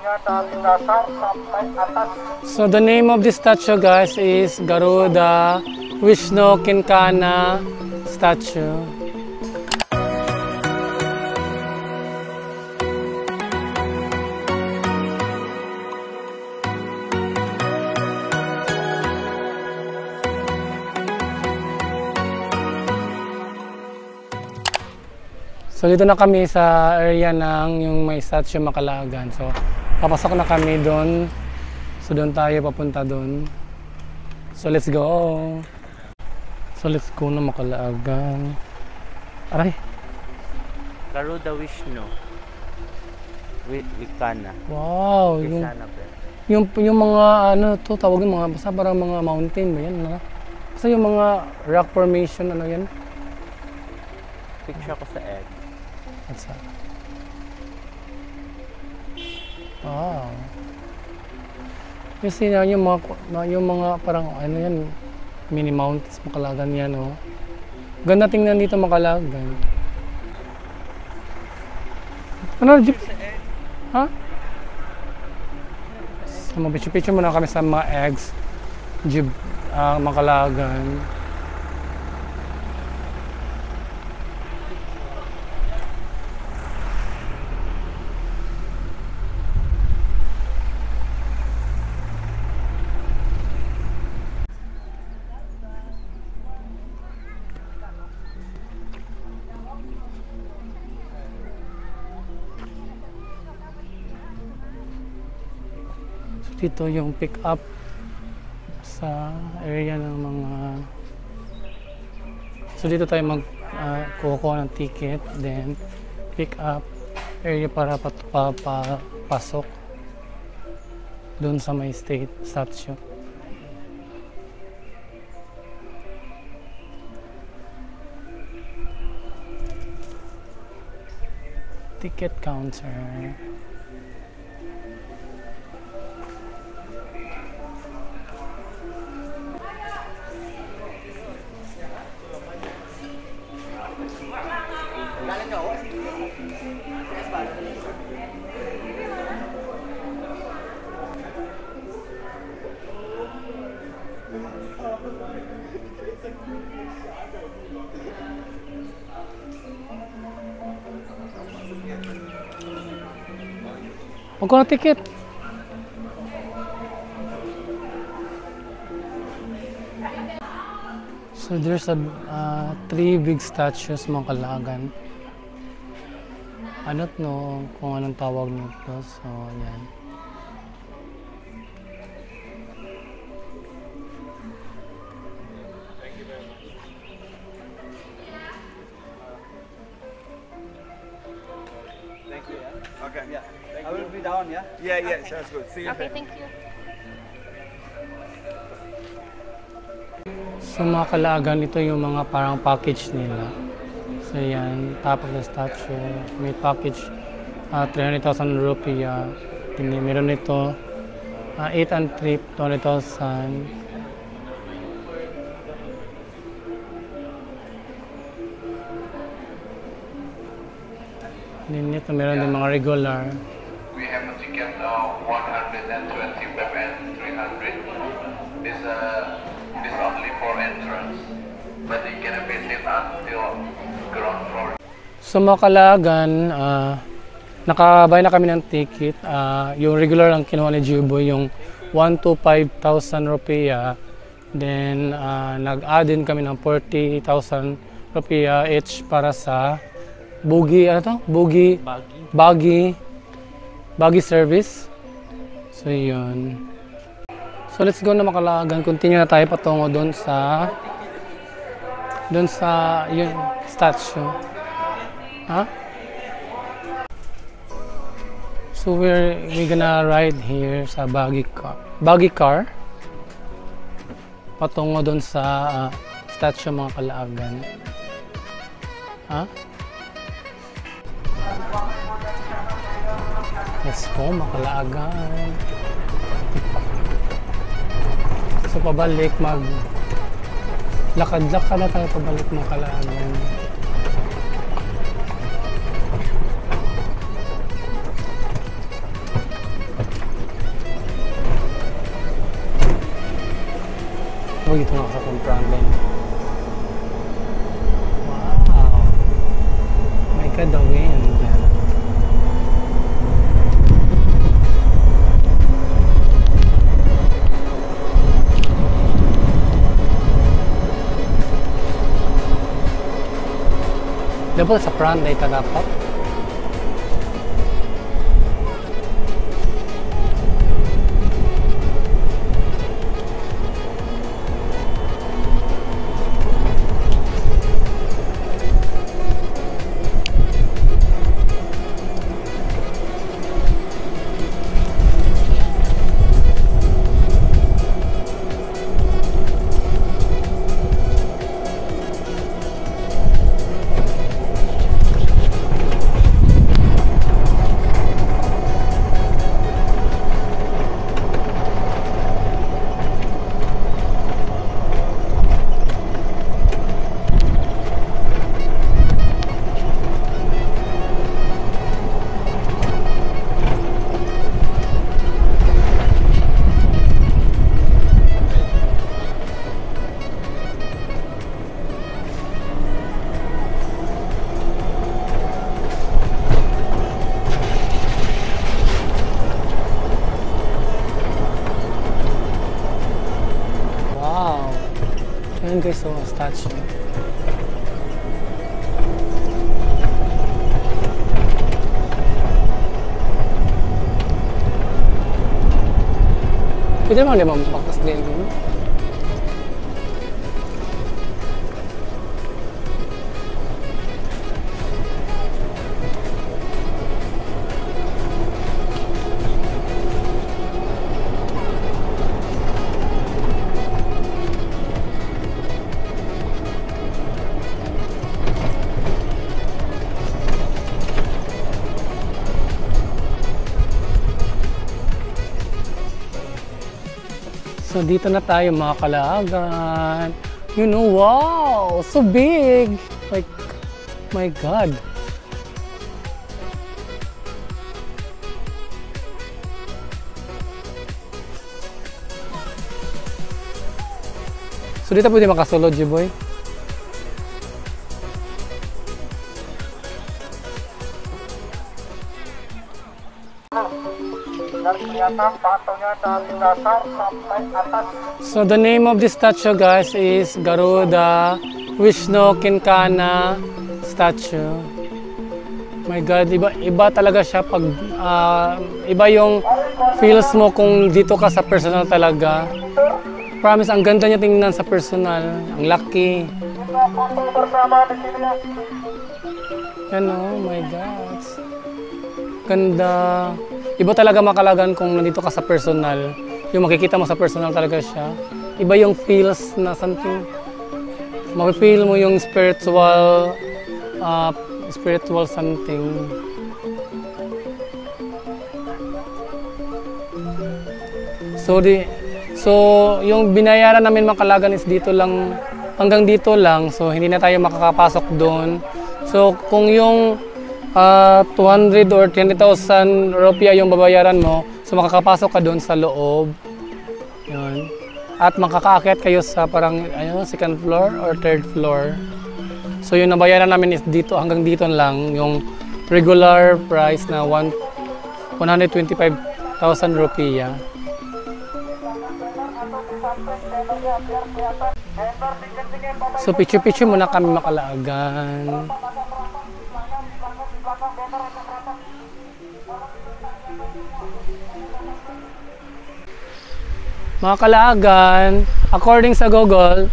So the name of this statue, guys, is Garuda Vishnu Kinkana statue. So dito na kami sa area ng yung may statue Makalagan. So papasok na kami doon. So doon tayo papunta doon. So let's go. So let's go na Makalagan. Aray. Garuda Vishnu Kinkana. Wow. Yung mga ano to tawag yung mga basta parang mga mountain ba yan? No? Basta yung mga rock formation ano yan? Picture ko sa egg. Wow. Kasi na yung mga parang ano yan, mini mountains Makalagan yan, oh. Ganda tingnan dito Makalagan. Ano jeep? Ha? So, mag-picture muna kami sa mga eggs. Jeep Makalagan. Dito yung pick up sa area ng mga so dito tayo kukuha ng ticket, then pick up area para pasok doon sa may statue. Ticket counter. Magkano ticket? So there's three big statues Makalagan. I don't know kung anong tawag nito. So yan. Thank you. Okay, yeah. I will be down, yeah? Yeah, okay. Sounds good. See you. Okay, thank you. So Makalagan, ito yung mga parang package nila. So yan, top of the statue. May package 300,000 rupiah. Meron nito 8 and trip, 20,000. Nito meron din mga regular. We have a ticket 125 and 300. This only for entrance, but you can visit until ground floor. So Makalagan, nakabay na kami ng ticket. Yung regular lang kinuha ni Juboy, yung 125,000 rupiah. Then nag-add din kami ng 40,000 rupiah each para sa buggy, ano to? Buggy service. So yun. So let's go na Makalagan. Continue na tayo patungo doon sa yun statue. Ha? So we're gonna ride here sa buggy car. Patungo doon sa statue Makalagan. Ha? Let's go Makalagan. So pabalik lakad-lakad na tayo pabalik Makalagan. So ito nga sa comprang din. Wow. My God, the wind. Dapat sa front na ito dapat. Ayan guys, so statue. Pwede naman di mampakas din. So dito na tayo mga kalaagan. You know, wow! So big! Like, my God! So dito pwede makasulod, G-boy. So the name of this statue guys is Garuda Vishnu Kinkana statue. My God, iba talaga siya pag iba yung feels mo kung dito ka sa personal talaga. Promise, ang ganda niya tingnan sa personal. Ang laki. Yan oh, my God. Ganda. Iba talaga makalagan kung nandito ka sa personal. Yung makikita mo sa personal talaga siya. Iba yung feels na something. Mapifeel mo yung spiritual something. So yung binayaran namin makalagan is dito lang, hanggang dito lang. So hindi na tayo makakapasok doon. So kung yung 200 or 20,000 rupiah yung babayaran mo, so makakapasok ka doon sa loob. Yun. At makakaakyat kayo sa parang second floor or third floor. So yung nabayaran namin is dito, hanggang dito lang, yung regular price na 125,000 rupiah. So picture-picture muna kami makalaagan. Mga kalaagan, according sa Google,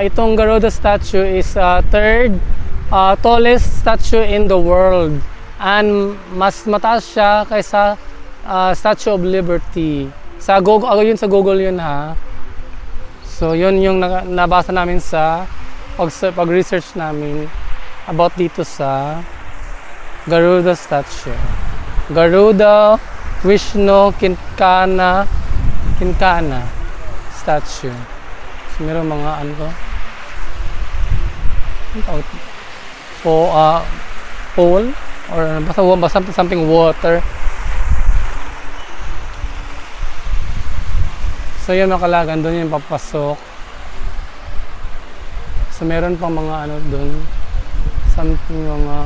itong Garuda statue is third tallest statue in the world. And mas mataas siya kaysa Statue of Liberty. Sa Google, yun sa Google yun ha. So yun yung nabasa namin sa pag-research namin about dito sa Garuda statue. Garuda Vishnu Kinkana statue. So meron mga ano pole or basta something water. So yun makalagan, doon yung papasok. So meron pang mga ano doon, something mga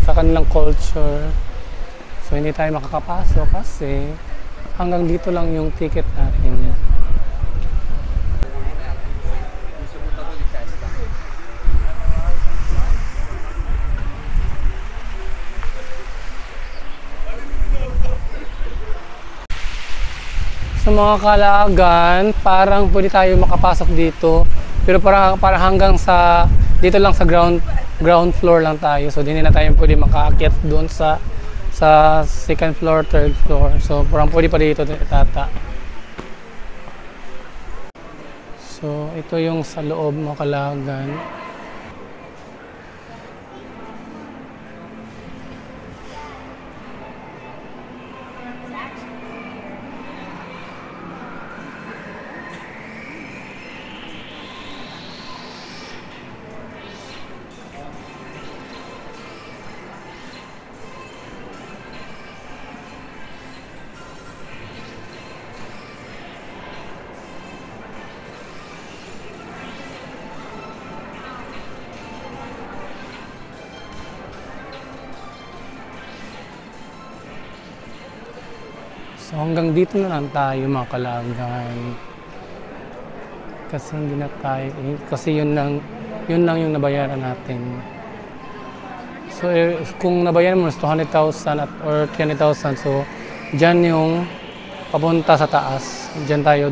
sa kanilang culture. So hindi tayo makakapasok kasi hanggang dito lang yung ticket natin. Sa mga Calaagan, parang pwede tayo makapasok dito. Pero para hanggang sa dito lang sa ground floor lang tayo. So hindi na tayo pwede makaakyat doon sa second floor, third floor. So parang pwede pa dito tata. So ito yung sa loob mga Calaagan. So hanggang dito na lang tayo mga Calaagan. Kasi hindi na tayo, kasi yun lang yung nabayaran natin. So kung nabayaran mo 200,000 or 300,000, so dyan yung papunta sa taas. Dyan tayo,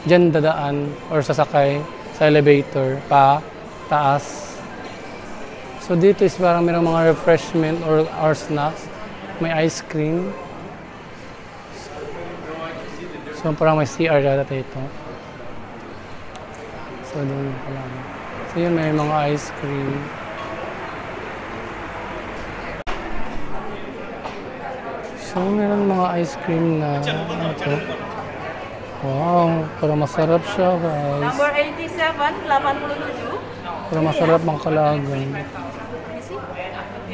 dyan dadaan or sasakay sa elevator pa taas. So dito is parang mayroong mga refreshment or snacks. May ice cream. So parang may CR data ito. So doon pala. So yun, may mga ice cream. So meron mga ice cream na ito. Wow, parang masarap siya guys. Number 87, 87. Parang masarap mga Calaagan.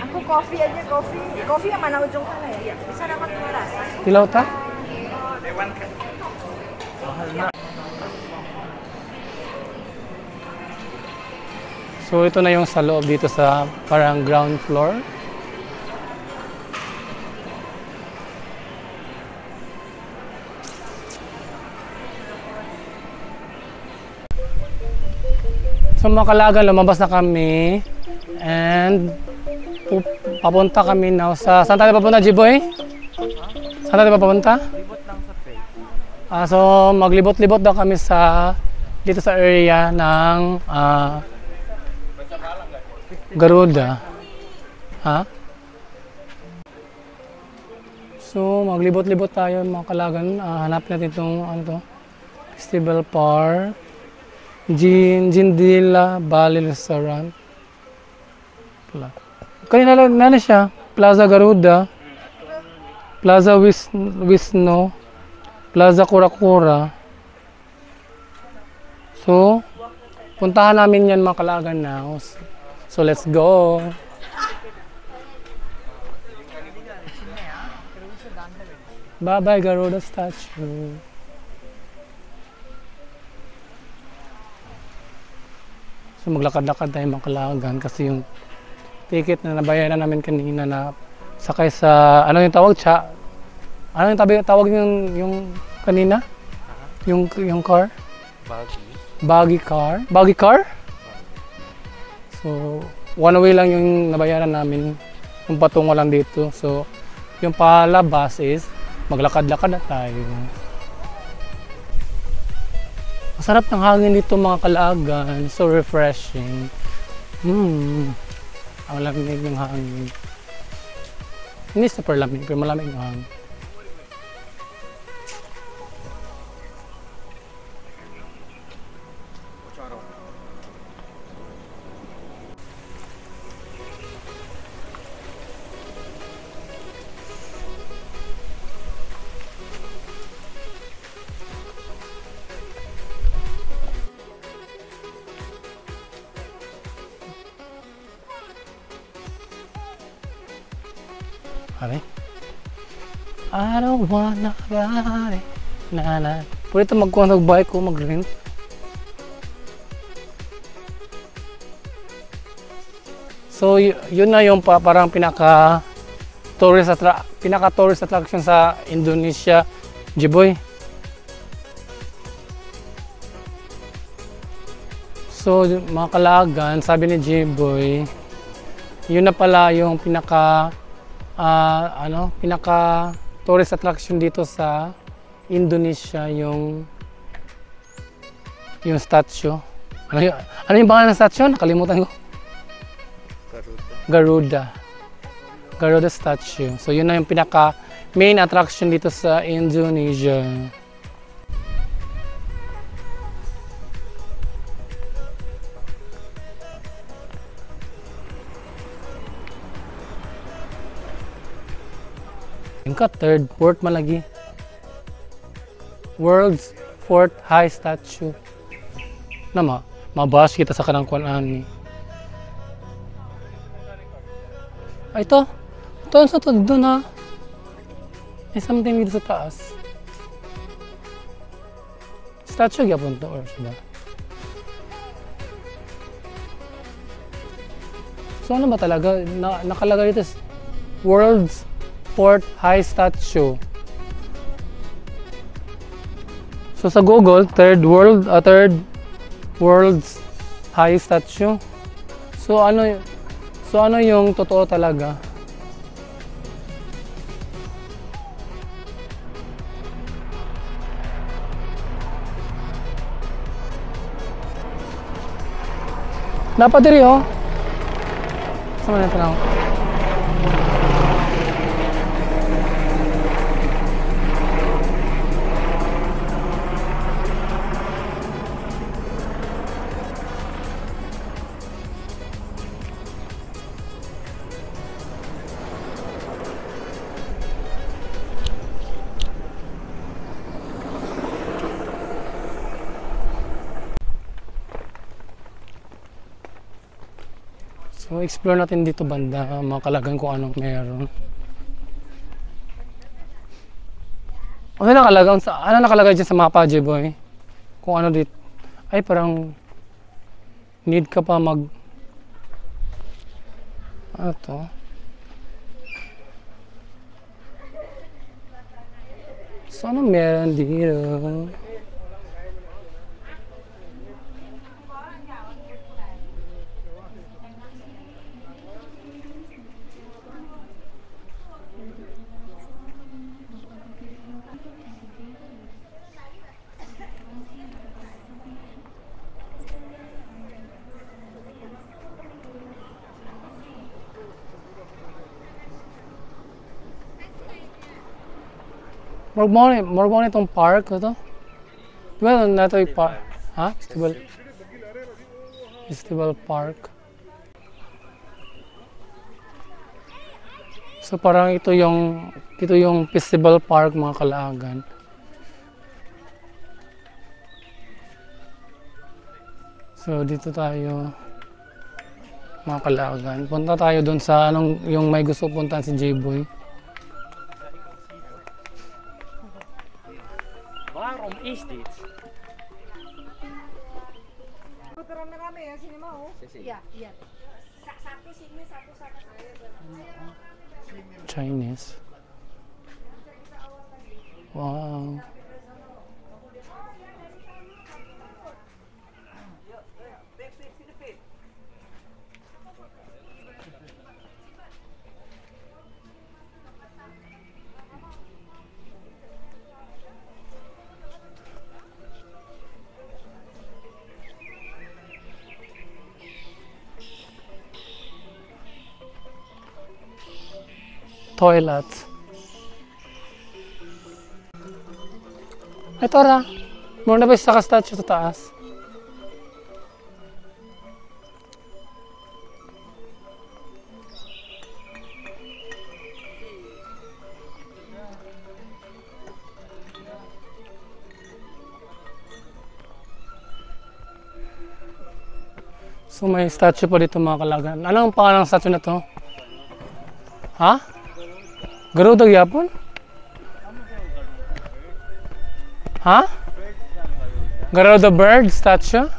Aku coffee aja, coffee. Coffee yang mana ujung sana ya? Bisa dapat 2 rasa. Dilaw ta? So ito na yung sa loob dito sa parang ground floor. So mga Calaagan, lumabas na kami and papunta kami now sa... Saan tayo papunta, Jiboy? Saan tayo papunta? Libot lang sa face. So maglibot-libot daw kami dito sa area ng Garuda. Ha? So maglibot-libot tayo mga Calaagan. Hanapin natin itong ano to? Festival Park. Jindila Bali Restaurant. Kanina na siya. Plaza Garuda. Plaza Wisno. Plaza Kurakura. So, puntahan namin yan mga Calaagan now. So, let's go. Bye-bye Garuda statue. So, maglakad-lakad tayo mga Calaagan kasi yung ticket na nabayaran namin kanina na sakay sa, ano yung tawag? Ano yung tawag yung kanina? Yung car? Buggy car? Buggy car? So, one way lang yung nabayaran namin. Yung patungo lang dito. So, yung palabas is maglakad-lakad na tayo. Masarap ng hangin dito mga Calaagan. So refreshing. Ang lamig ng hangin. Hindi super lamig, pero malamig ng hangin. Pare? I don't wanna ride. Na. Pwede ito mag-bike o mag-rent. So yun na yung parang pinaka-tourist attraction sa Indonesia, Jiboy. So mga kalagan, sabi ni Jiboy, yun na pala yung pinaka-tourist attraction dito sa Indonesia, yung statue. Ano yung pangalan ng statue? Nakalimutan ko. Garuda statue. So yun na yung pinaka main attraction dito sa Indonesia. Yung third port malagi. World's fourth high statue. Mabas kita sa kanang kuan ni. Ay ito. Ito sa to doon na. May something dito sa taas. Statue gyapon to or ba? So ano ba talaga nakalagay dito World's fourth high statue. So sa Google, third world's high statue. So ano yung totoo talaga? Dapat diri oh. Sama na tanong. So, explore natin dito banda, mga kalagan kung anong meron. Ano nakalagay dyan sa mapa, J-Boy? Kung ano dito. Ay, parang need ka pa ano to? So, ano meron dito? Morgon itong park ito. Well, nato yung park. Ha? Festival Park. So parang ito yung Festival Park, mga kalaagan. So dito tayo, mga kalaagan. Punta tayo doon sa yung may gusto puntahan si J-Boy. Waarom is dit? Puteran na kami ya, sini mau? Iya, iya. Satu sini, satu sana. Chinese. Wow. Toilet. Ito ra. Muna ba sa statue sa taas? So may statue pa dito, mga kalagan. Anong pangalan ng statue na to? Ha? Garuda gyapon? Ha? Garuda bird statue?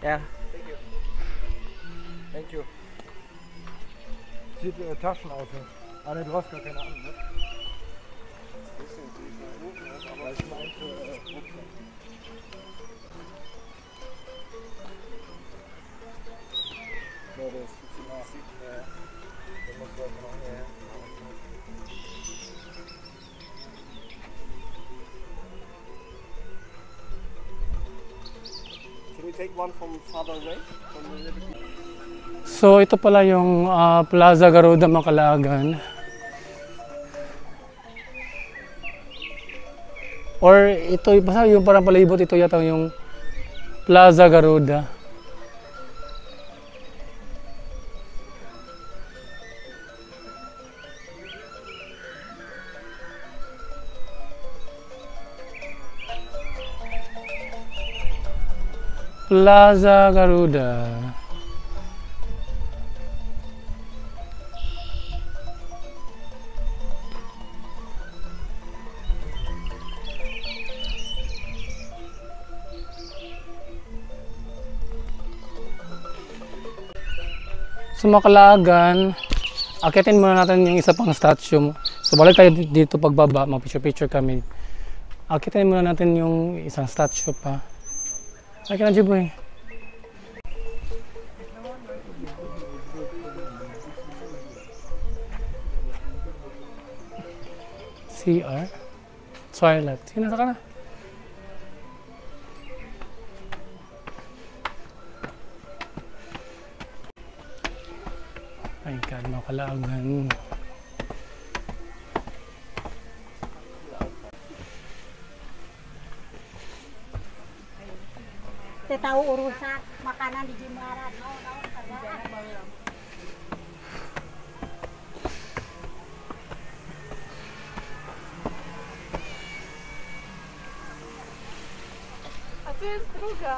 Ja. Thank you. Sieht Taschen aus. Ah ne, du hast gar keine an, ne? Aber ich meinte Rucksack. Ja, der ist viel zu nah. Der muss weiter noch näher. Can we take one from farther away? From the Liberty? So ito pala yung Plaza Garuda Macalagan. Or ito, basta yung parang palibot, ito yata yung Plaza Garuda. Plaza Garuda. Sa Macalagan, akitin muna natin yung isa pang statue. So balik tayo dito pagbaba, mag-picture kami. Akitin muna natin yung isang statue pa. Ay ka na, Jiboy. CR? Toilet. Sige, nasa ka na. My God, Macalagan. Kita tahu urusan makanan di Jimbaran. A tu jest druga.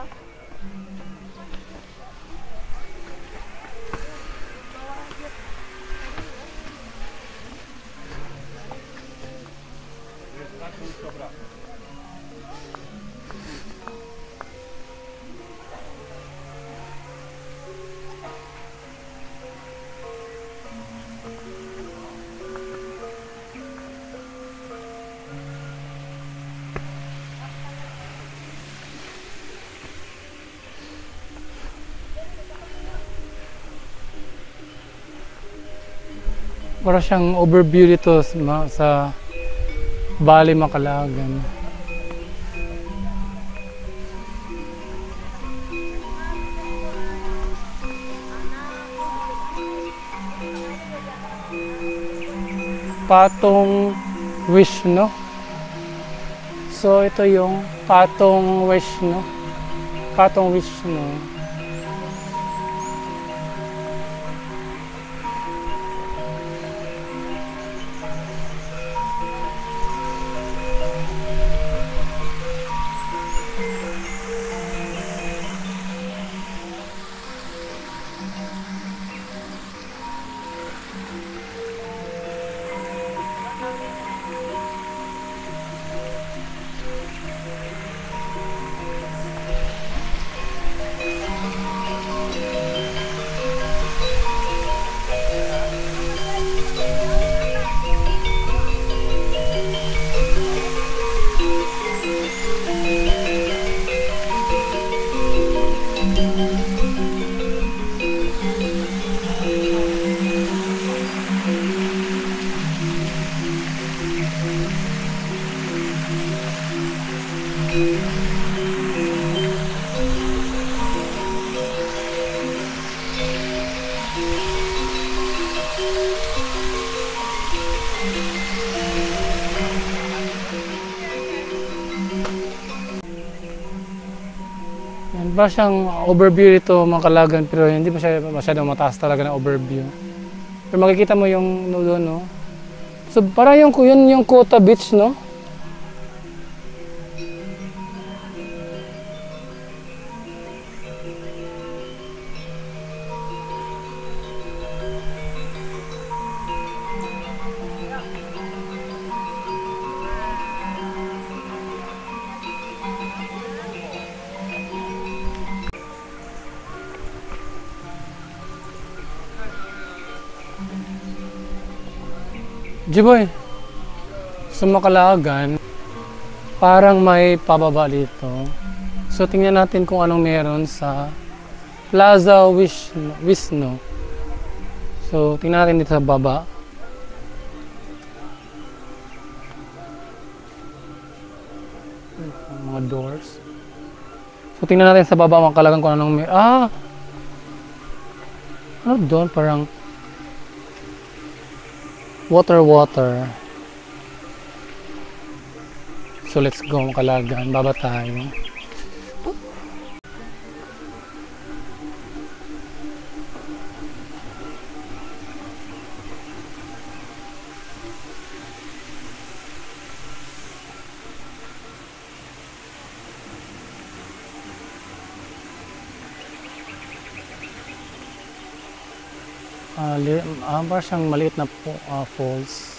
Para siyang overview dito sa Bali Macalagan. Patong Vishnu. So ito yung Patong Vishnu. Patong Vishnu. Yan ba siyang overview dito Macalagan, pero hindi pa siya masyadong mataas talaga na overview. Pero makikita mo yung doon, no? So parang yun yung Kuta Beach, no? Jiboy, sa Makalagan, parang may pababa dito. So tingnan natin kung anong meron sa Plaza Wisno. So tingnan natin dito sa baba. Mga doors. So tingnan natin sa baba Makalagan kung anong meron. Ano doon? Parang water. So let's go Makalagan, baba tayo. Parang siyang maliit na falls.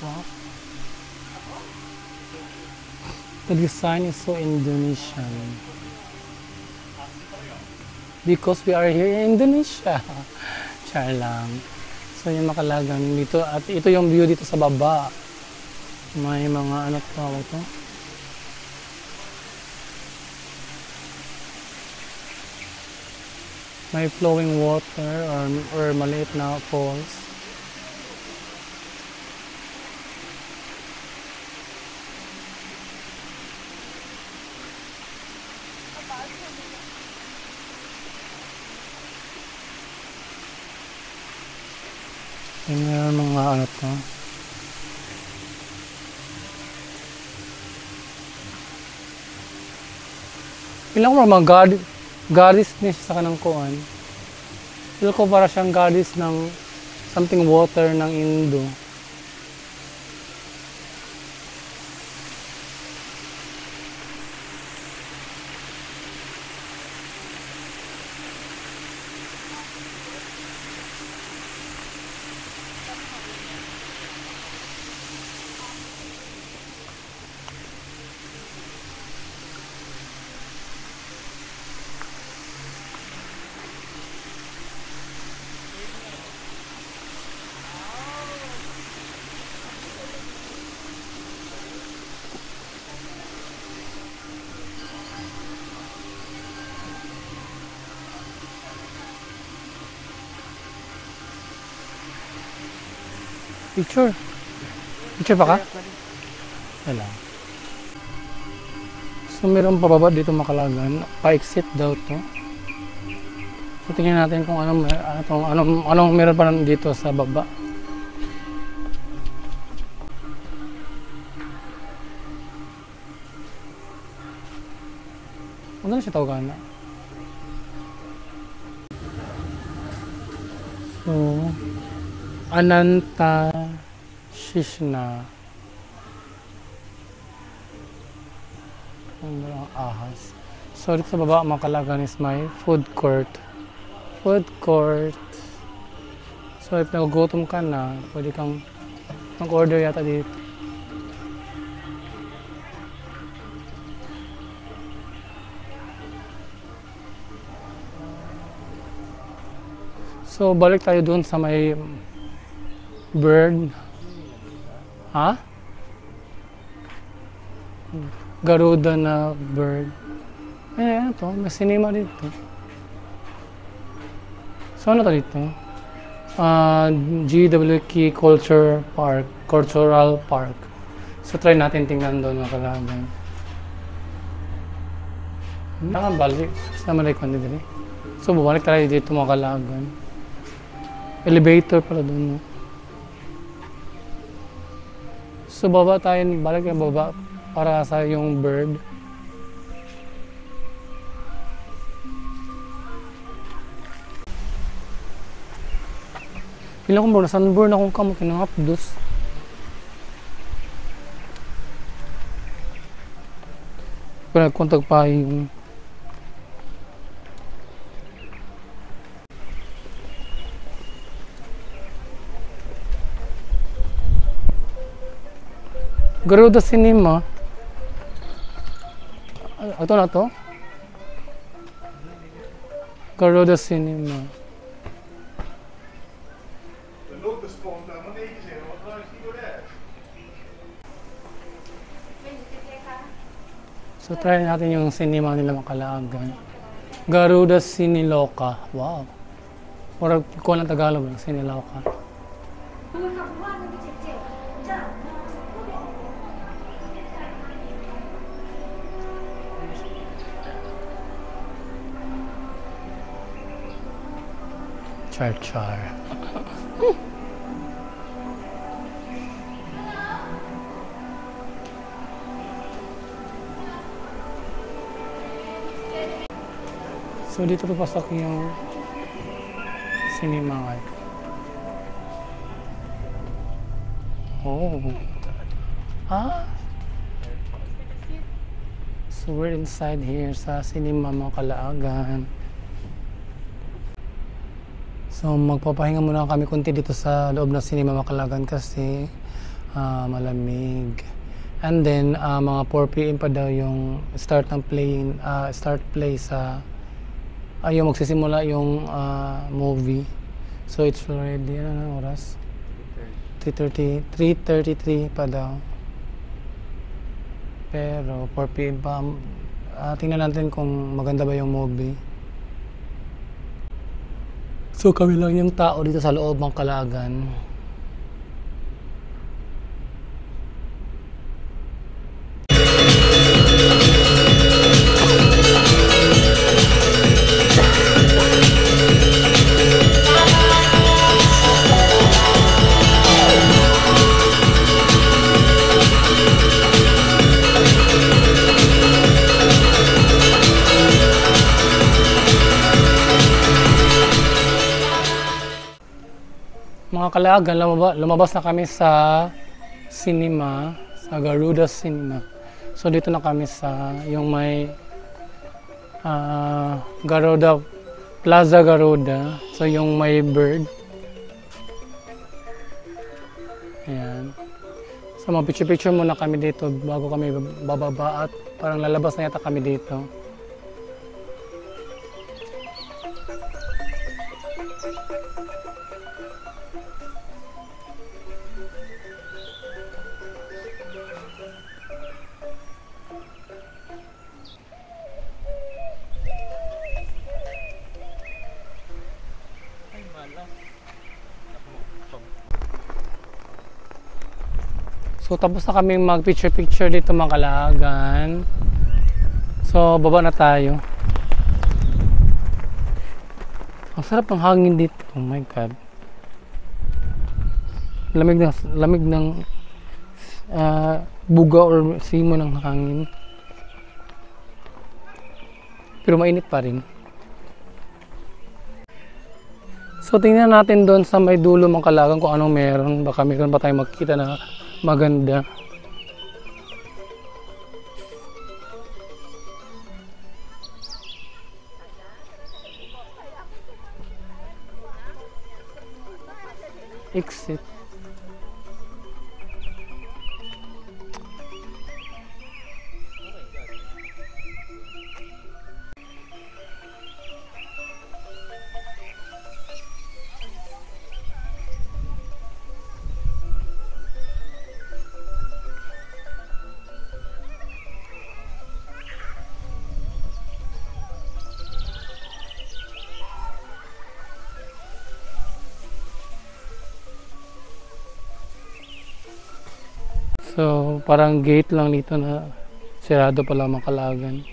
Wow. The design is so Indonesian. Because we are here in Indonesia. Char lang. So yung Makalagan dito. At ito yung view dito sa baba. May mga ano tawag ito? May flowing water or maliit na falls. Yung mga ano to. Ilang ko mga goddess niya sa kanang kuan. Feel ko para siyang goddess ng something water ng Indo. Picture. Picture pa ka? Wala. So meron pababa dito Makalagan. Pa-exit daw to. So tingnan natin kung anong meron pa dito sa baba. Ano na siya tawagan na? So Ananta Shishna. Ang ahas. So dito sa baba Makalagan is my food court. So if nagugutom ka na, pwede kang mag-order yata dito. So balik tayo doon sa may bird. Ha? Garuda na bird. Ano to? May cinema dito. So ano to dito? GWK Cultural Park. So try natin tingnan doon Makalagan. Balik. Sama na ikon dito. So bumalik tayo dito Makalagan. Elevator pala doon. No? So baba tayo, balik yung baba para sa yung bird. Pila kong bro, sunburn akong kamot, kinangapdos. Kung nagkontag pa yung Garuda Cinema. Ito na to? Garuda Cinema. So try natin yung cinema nila Makalagan. Garuda Siniloka. Wow. Or ko ng Tagalog ng Siniloka. Char. So dito papasok yung cinema. Oh. So we're inside here sa Cinema Makalagan. So magpapahinga muna kami konti dito sa loob ng Cinema Makalagan kasi malamig. And then mga 4 PM pa daw yung start play sa yung magsisimula yung movie. So it's already ano oras? 3:33 pa daw. Pero 4 PM pa. Tingnan natin kung maganda ba yung movie. So kami lang yung tao dito sa loob ng Makalagan. Mga Kalagan, lumabas na kami sa cinema, sa Garuda Cinema. So dito na kami sa yung may Garuda, Plaza Garuda. So yung may bird. Ayan. So mag-picture muna kami dito bago kami bababa at parang lalabas na yata kami dito. So tapos na kami mag-picture dito mga Kalagan. So baba na tayo. Ang sarap ng hangin dito. Oh my God. Lamig ng buga or simo ng hangin. Pero mainit pa rin. So tingnan natin doon sa may dulo mga Kalagan kung anong meron. Baka meron pa tayong makikita na maganda. Exit. So, parang gate lang dito na sirado pala mga Kalagan.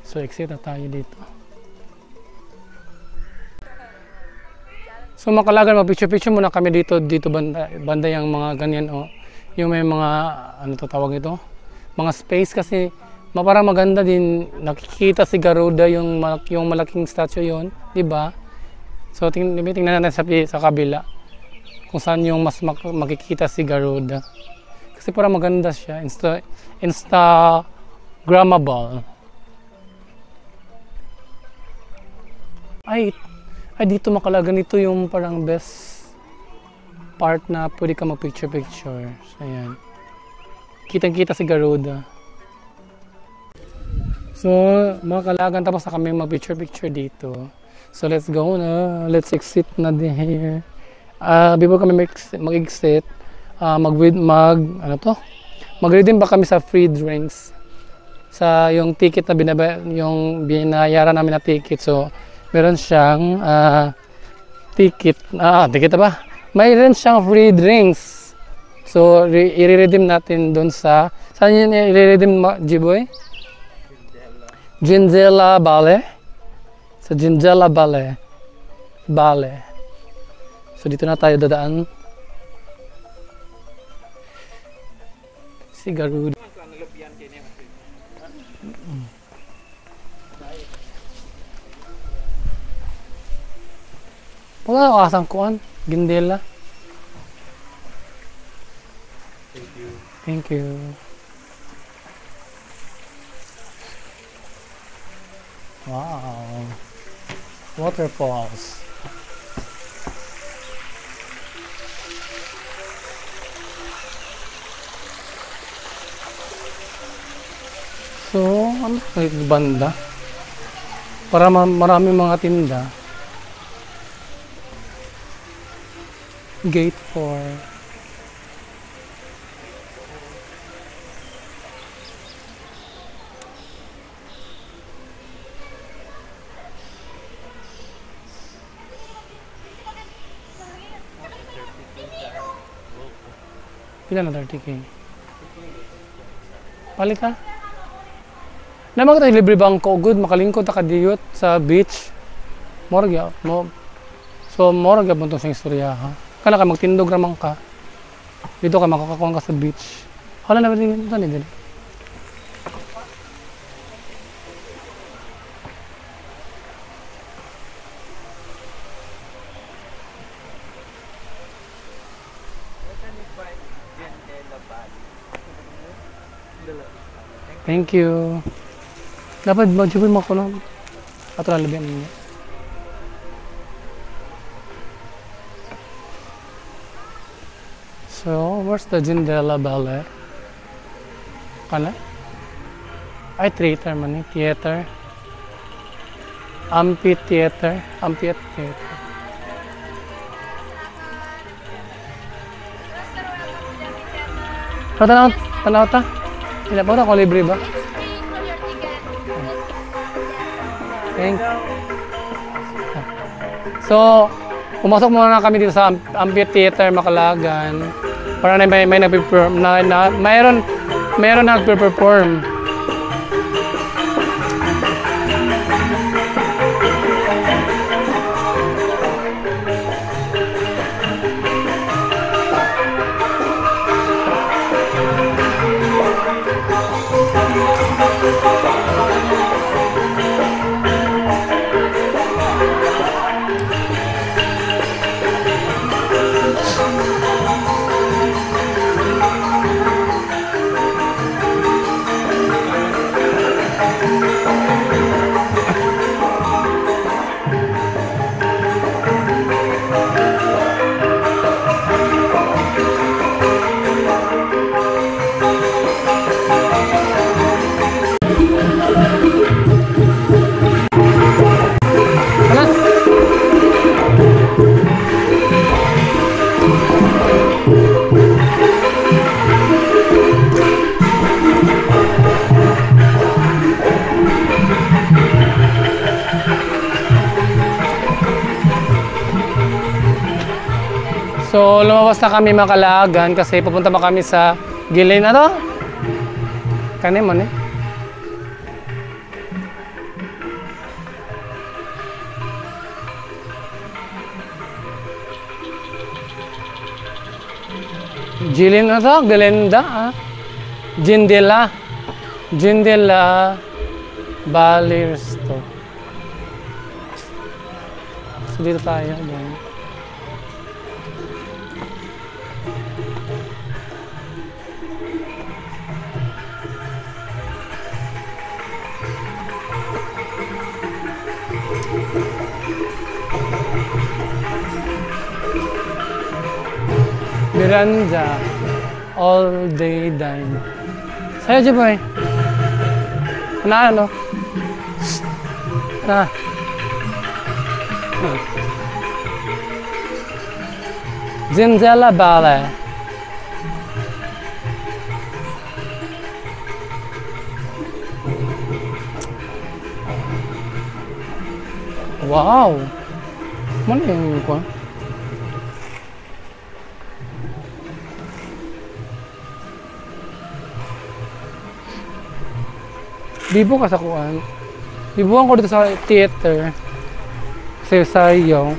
So, exit na tayo dito. So, mga Kalagan, mag-picture muna kami dito banda yung mga ganyan, oh. Yung may mga, ano to tawag ito? Mga space kasi parang maganda din, nakikita si Garuda yung malaking statue yon, di ba? So tingnan natin sa kabila kung saan yung mas makikita si Garuda. Kasi parang maganda siya, Instagrammable. Ay, dito Makalagan. Ito yung parang best part na pwede ka mag-picture-picture. Ayan. Kitang-kita si Garuda. So, Makalagan, tapos na kami mag-picture-picture dito. So, let's go na. Let's exit na din here. Before kami mag-exit, mag-redeem ba kami sa free drinks sa yung ticket na yung binayaran namin na ticket. So, meron siyang ticket. Ticket ba? Mayroon siyang free drinks. So, i-redeem natin doon sa... Saan yun i-redeem, G-Boy? Gindela Bale. Sa Gindela Bale. So, dito na tayo dadaan. Si Garuda. Wala ako asang kuan. Gindela. Thank you. Wow. Waterfalls. So, ano yung banda? Para maraming mga tinda. Gate 4. Pila na 30K? Palit ha? Naman tayo libre bangko, good, makalingkod ta kadiyot sa beach. Morga, so morga mo itong istorya ha. Kana ka magtindog ramang ka. Dito ka makakakuha ka sa beach. Hala na ba din ito ni dili? Thank you. Dapat mag-jubin mo ako lang. Ato na labihan niya. So, where's the Gindela Ballet? Kala? Ay, theater man eh. Theater. Amphitheater. Amphitheater. So, tanaw ta? Sila po na kung libre ba? Thank you. So, pumasok muna kami dito sa Amphitheater Makalagan. Para na may nag-perform mayroon nag-perform. So, lumabas na kami Makalagan kasi pupunta pa kami sa Gilin. Ano? Kanin mo, eh? Gilin na to? Glenda, ah? Gindela Balirsto. So, dito tayo. Yan. Miranda. All day dine. Sa'yo, Jiboy. Ano? Ah. Zindela Ballet. Wow! Mana yung ko? Bibo ka sa kuan. Bibuhan ko dito sa theater. Kasi sayaw.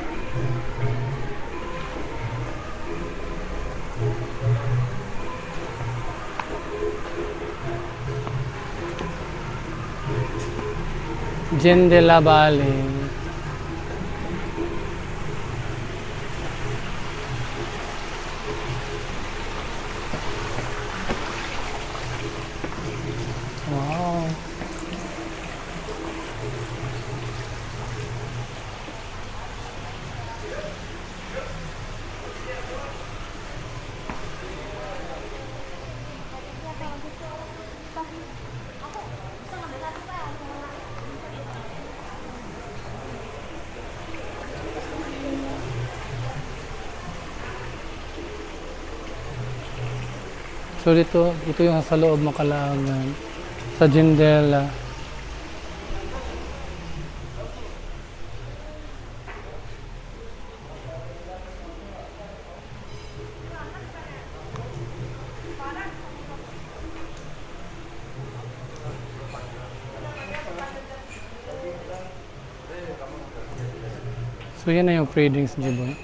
Jen de la Valle. Wow. So ito yung sa loob Makalagan sa Jindela. So yan na yung free drinks, Jiboy.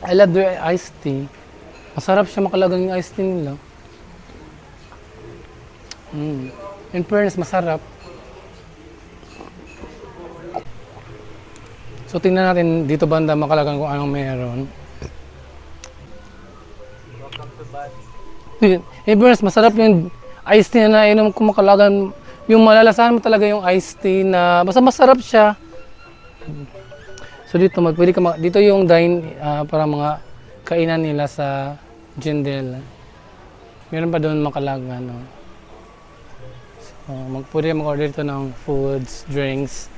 I love their iced tea. Masarap siya, Makalagan yung iced tea nila. In fairness, masarap. So tingnan natin dito banda Makalagan kung anong meron. In fairness, masarap yung iced tea na nainom ko Makalagan. Yung malalasahan mo talaga yung iced tea na basta masarap siya. So dito pwede ka dito yung dine para mga kainan nila sa Jindela. Meron pa doon Makalagan, no. So pwede mag-order dito ng foods, drinks.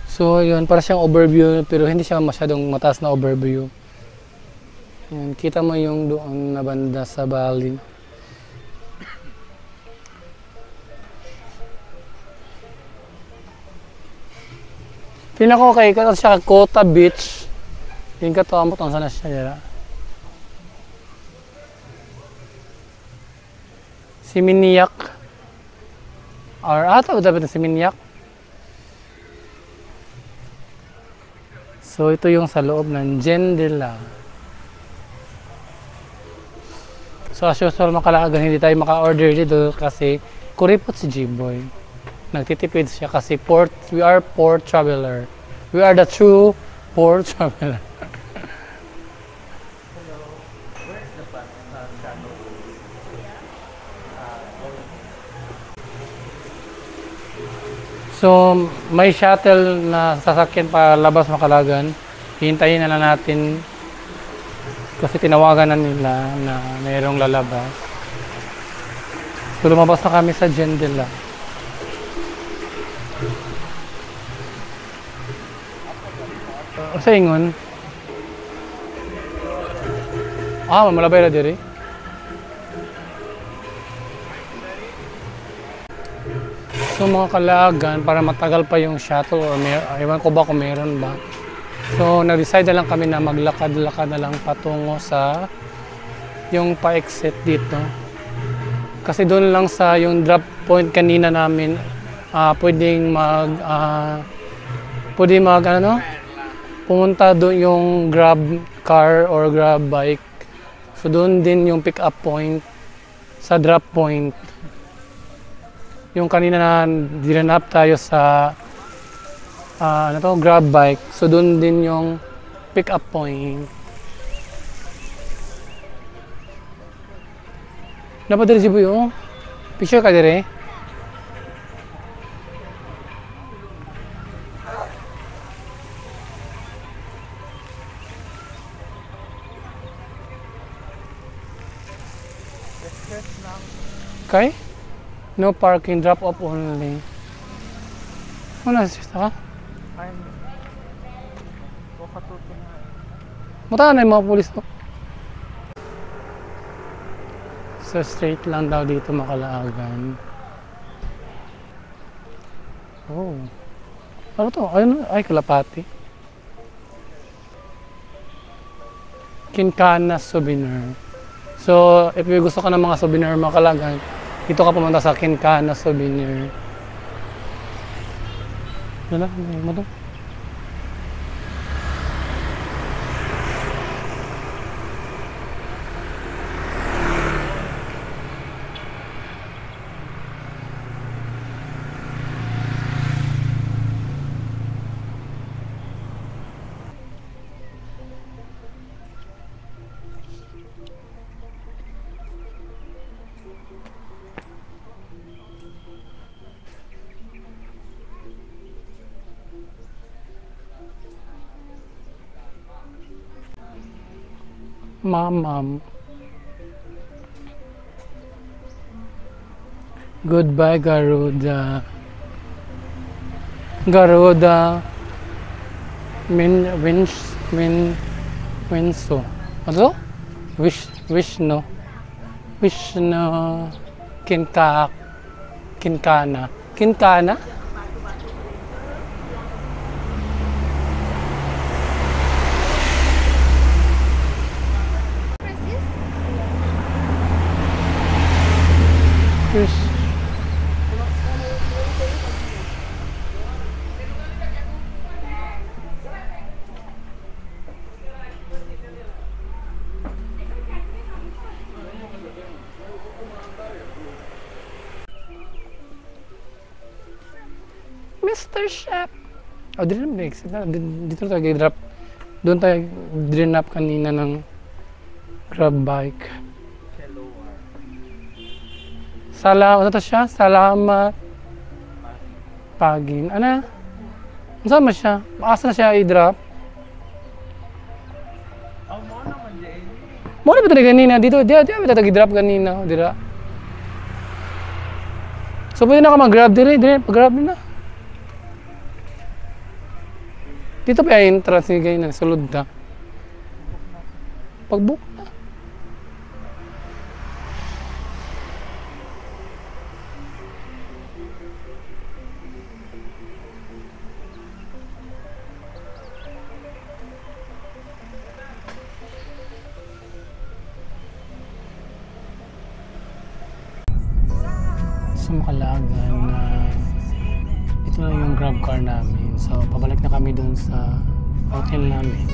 So yun, para siyang overview pero hindi siya masyadong mataas na overview. Yan, kita mo yung doon na banda sa Bali. Pinako kay kato siya Kota Beach. Yung kato amot ang sana siya dira. Siminiyak. Or ata dapat si Siminiyak. So ito yung sa loob ng Jindela. So as usual Makalagan hindi tayo maka-order dito kasi kuripot si Jiboy. Nagtitipid siya kasi we are poor traveler. We are the true poor traveler. So may shuttle na sasakyan pa labas Makalagan. Hintayin na lang natin kasi tinawagan na nila na mayroong lalabas. So lumabas na kami sa Jindela. Sa ingon. Malabay ra diri. So mga Kalagan, para matagal pa yung shuttle or ewan ko ba kung meron ba. So nag-decide na lang kami na maglakad-lakad na lang patungo sa yung pa-exit dito. Kasi doon lang sa yung drop point kanina namin pwedeng pumunta doon yung grab car or grab bike. So doon din yung pick up point sa drop point. Yung kanina na dinanap tayo sa ano to, grab bike. So doon din yung pick up point. Dapat diri Jiboy oh. Picture ka dire. Okay? No parking, drop off only. Ano siya ka? I'm... Wakatuto na. Mata na yung mga pulis to. So straight lang daw dito Makalaagan. Oh. Ano to? Ayun, ay kalapati. Kinkana Souvenir. So, if you gusto ka ng mga souvenir Makalaagan, dito ka pumunta sa Kinkana Souvenir. Wala, may mo to. Ma'am. Goodbye, Garuda. Garuda. Winso. Ano to? Wishno. Kinkana. Kinkana? Wish. Mr. Chef. Oh, di naman exit na. Dito tayo drop. Doon tayo drinap kanina ng grab bike. Salamat na siya. Salamat. Pagin. Ano? Saan ba siya? Asa na siya i-drop? Mo na ba tayo ganina? Dito, di ba tayo i-drop ganina? Dira. So, pwede na ka mag-grab dire. Pag-grab na. Dito pa yung entrance ni ganyan. Sulod na. Pag-book na. Sa Makalaagan na ito na yung grab car namin. So, pabalik na kami dun sa hotel namin.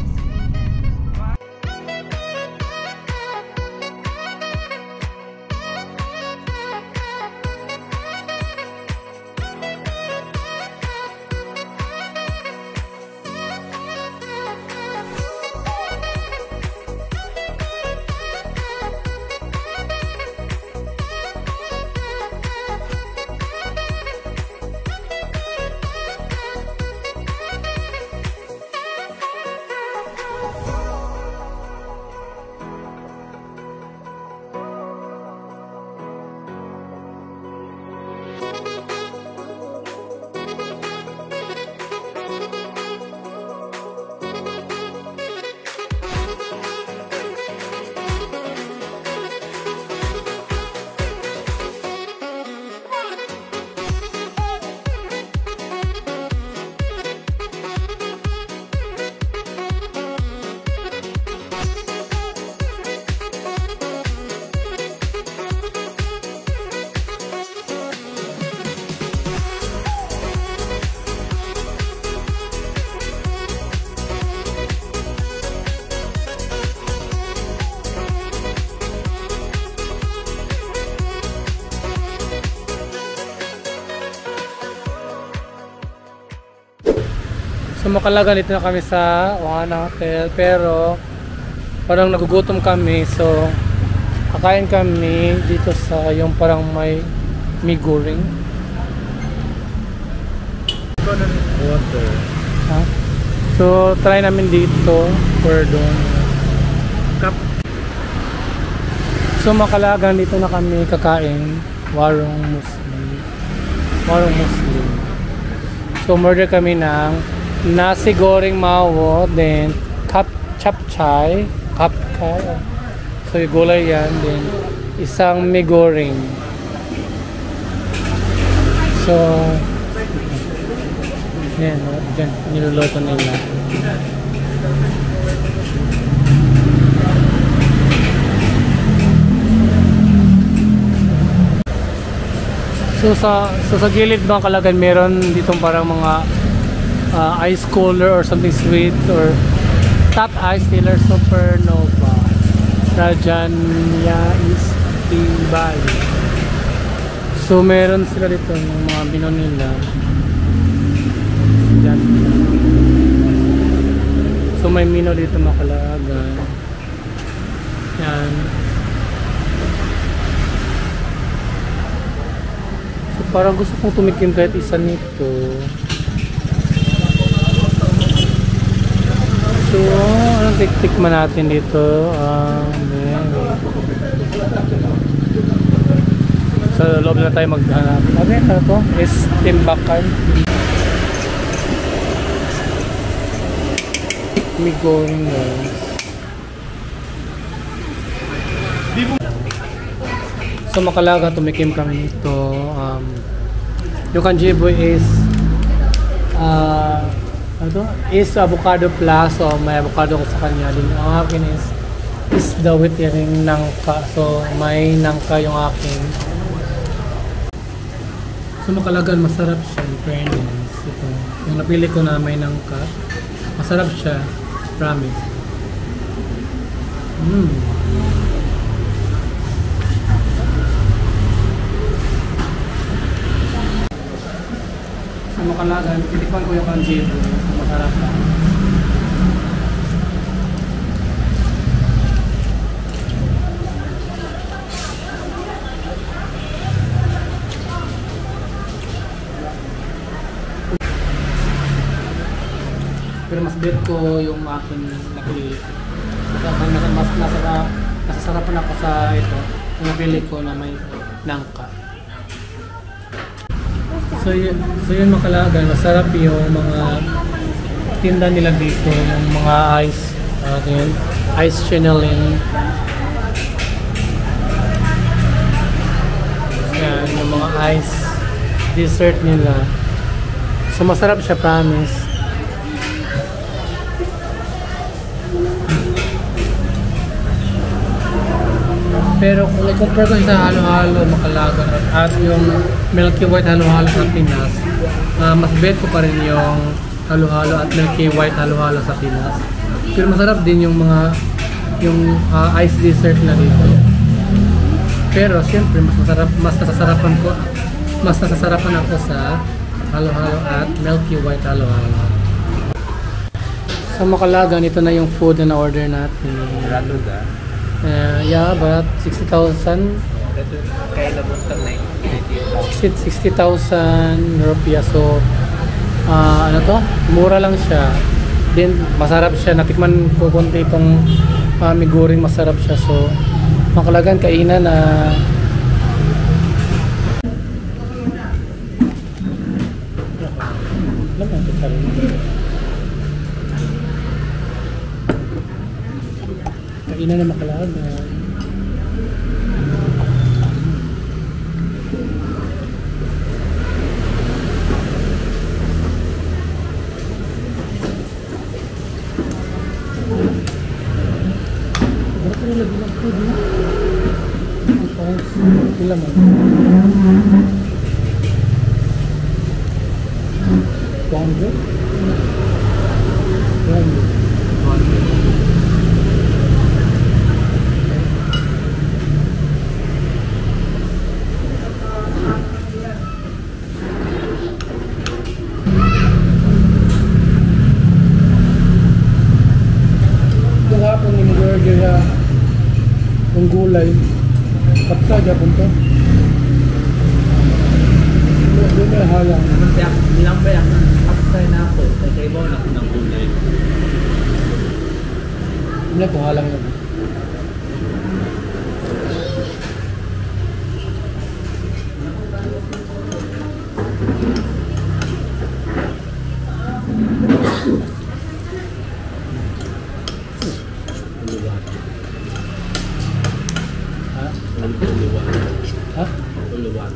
So makalaga dito na kami sa Ohana Hotel, pero parang nagugutom kami, so kakain kami dito sa yung parang may miguring. Water. Ha? So try namin dito or doon. Cup. So makalaga dito na kami kakain. Warung Muslim. So order kami ng nasi goreng mawo, then chapchay. So yung gulay yan, then isang mee goreng. So yan, dyan, niluluto nila. So sa gilid mga kalagan, meron ditong parang mga ice cooler or something sweet, or top ice nila Supernova Rajanya East Bali. So meron sila dito ng mga bino nila dyan. So may mino dito mga kalagan. Yan. So parang gusto kong tumikim kahit isa nito. So anong tiktikman natin dito? Sa loob na tayo maghanap. Ano to? Is timbakan. Migong so makalaga tumikim kami nito. Yung kanjiboy is ano to? Is avocado plus, so may avocado ko sa kanya din. Ang akin is the with yung nangka, so may nangka yung akin. So makalagan masarap siya in fairness. Ito yung napili ko na may nangka, masarap siya, promise. So makalagan, titikman ko yung kanjibo, masarap lang. Pero mas bet ko yung aking napili. Mas nasasarapan ako sa ito, yung napili ko na may nangka. So yun makalagan, masarap yung mga tinda nila dito, yung mga ice, yun, ice channeling. Yan, yung mga ice dessert nila. So masarap siya, promise. Pero kung i-compare ko sa halo-halo makalaga at yung Milky White halo-halo sa Pinas, mas bet ko pa rin yung halo-halo at Milky White halo-halo sa Pinas. Pero masarap din yung mga ice dessert na dito. Pero siyempre mas nasasarapan ako sa halo-halo at Milky White halo-halo. Sa makalaga, ito na yung food na order natin. Yeah, but 60,000. Kaya labot ka na 60,000 rupiah. So, ano to? Mura lang siya. Then, masarap siya. Natikman ko konti itong miguring, masarap siya. So, makalagan kainan na kainan na makalagan. lagi yung gulay. Kapsa, Japon to. Doon may halang. Naman siya, bilang ba yan? Kapsay na ako. Kasi ibaw na ako ng gulay. Hindi ko halang yun. Ha? Uluwat. Ha? Uluwat.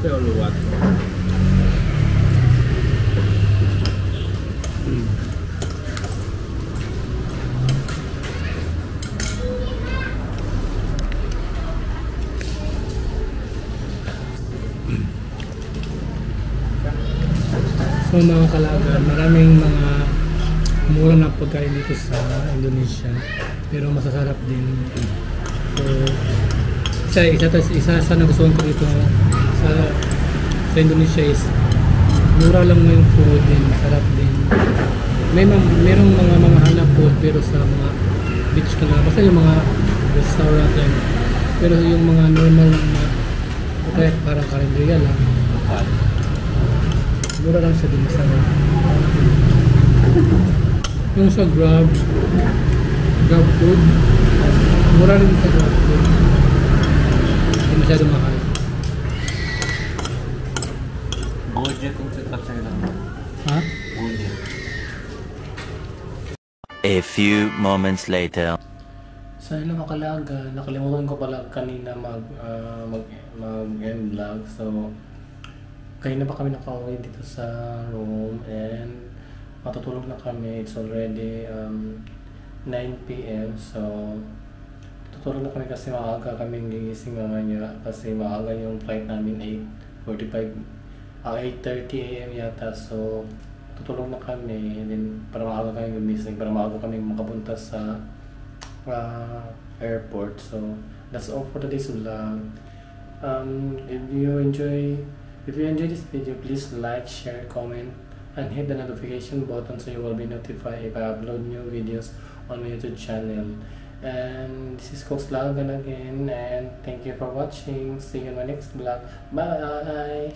Pero uluwat. So mga kalagan, maraming mga mura na pagkain dito sa Indonesia, pero masasarap din. So isa sa nagustuhan ko dito sa Indonesia is mura lang mo yung food din, sarap din. Merong mga mamahal na food pero sa mga beach ka na, basta yung mga restaurant yan. Pero yung mga normal na kahit parang karinderya lang, mura lang siya din, masarap. Yung sa Grab food, mura rin sa Grab food. Hindi masyado mahal. Gojek kung sa kapsay lang. Ha? Gojek. A few moments later. Sa ilang makalaga, nakalimutan ko pala kanina mag-end vlog. So, kaya na pa kami nakauwi dito sa room and matutulog na kami. It's already 9 p.m. So, tutulog na kami kasi maaga kami gigising mamaya kasi maaga yung flight namin 8:30 a.m. yata. So, tutulog na kami and then para maaga kami gumising, para maaga kami makapunta sa airport. So, that's all for today's vlog. If you enjoy this video, please like, share, comment, and hit the notification button so you will be notified if I upload new videos on my YouTube channel. And this is Cox Lagan again, and thank you for watching. See you in my next vlog. Bye!